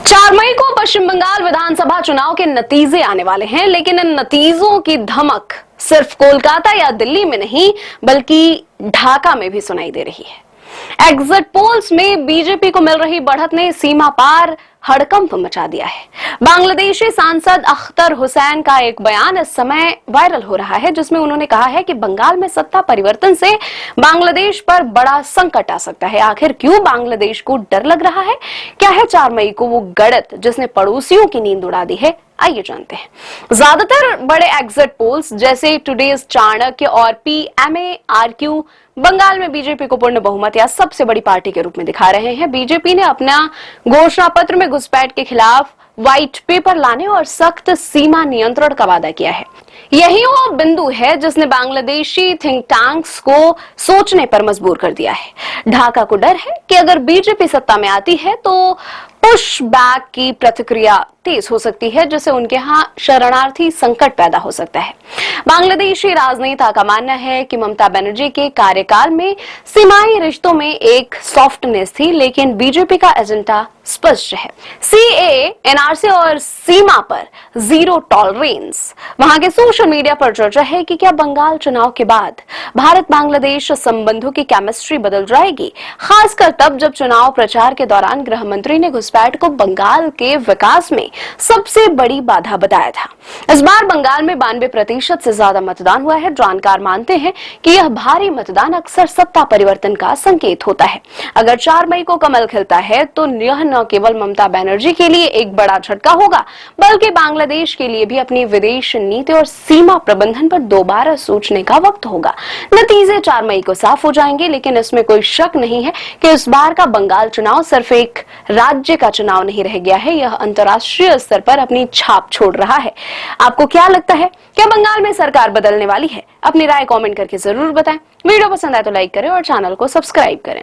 4 मई को पश्चिम बंगाल विधानसभा चुनाव के नतीजे आने वाले हैं, लेकिन इन नतीजों की धमक सिर्फ कोलकाता या दिल्ली में नहीं बल्कि ढाका में भी सुनाई दे रही है। एग्जिट पोल्स में बीजेपी को मिल रही बढ़त ने सीमा पार हड़कंप मचा दिया है। बांग्लादेशी सांसद अख्तर हुसैन का एक बयान इस समय वायरल हो रहा है, जिसमें उन्होंने कहा है कि बंगाल में सत्ता परिवर्तन से बांग्लादेश पर बड़ा संकट आ सकता है। आखिर क्यों बांग्लादेश को डर लग रहा है? क्या है 4 मई को वो गड़त जिसने पड़ोसियों की नींद उड़ा दी है? आइए जानते हैं। ज्यादातर बड़े एग्जिट पोल्स जैसे टुडेज चाणक्य और PMARQ बंगाल में बीजेपी को पूर्ण बहुमत या सबसे बड़ी पार्टी के रूप में दिखा रहे हैं। बीजेपी ने अपना घोषणा पत्र में घुसपैठ के खिलाफ व्हाइट पेपर लाने और सख्त सीमा नियंत्रण का वादा किया है। यही वो बिंदु है जिसने बांग्लादेशी थिंक टैंक्स को सोचने पर मजबूर कर दिया है। ढाका को डर है कि अगर बीजेपी सत्ता में आती है तो पुश बैक की प्रतिक्रिया तेज हो सकती है, जिससे उनके यहां शरणार्थी संकट पैदा हो सकता है। बांग्लादेशी राजनेता का मानना है कि ममता बनर्जी के कार्यकाल में सीमाई रिश्तों में एक सॉफ्टनेस थी, लेकिन बीजेपी का एजेंडा स्पष्ट है। CAA, NRC और सीमा पर जीरो टॉलरेंस। वहां के सोशल मीडिया पर चर्चा है कि क्या बंगाल चुनाव के बाद भारत बांग्लादेश संबंधों की केमिस्ट्री बदल जाएगी, खासकर तब जब चुनाव प्रचार के दौरान गृह मंत्री ने घुसपैठ को बंगाल के विकास में सबसे बड़ी बाधा बताया था। इस बार बंगाल में 92% से ज्यादा मतदान हुआ है। जानकार मानते हैं कि यह भारी मतदान अक्सर सत्ता परिवर्तन का संकेत होता है। अगर 4 मई को कमल खिलता है तो यह न केवल ममता बनर्जी के लिए एक बड़ा झटका होगा, बल्कि बांग्लादेश के लिए भी अपनी विदेश नीति और सीमा प्रबंधन पर दोबारा सोचने का वक्त होगा। नतीजे 4 मई को साफ हो जाएंगे, लेकिन इसमें कोई शक नहीं है कि इस बार का बंगाल चुनाव सिर्फ एक राज्य का चुनाव नहीं रह गया है, यह अंतर्राष्ट्रीय स्तर पर अपनी छाप छोड़ रहा है। आपको क्या लगता है, क्या बंगाल में सरकार बदलने वाली है? अपनी राय कमेंट करके जरूर बताएं। वीडियो पसंद आए तो लाइक करें और चैनल को सब्सक्राइब करें।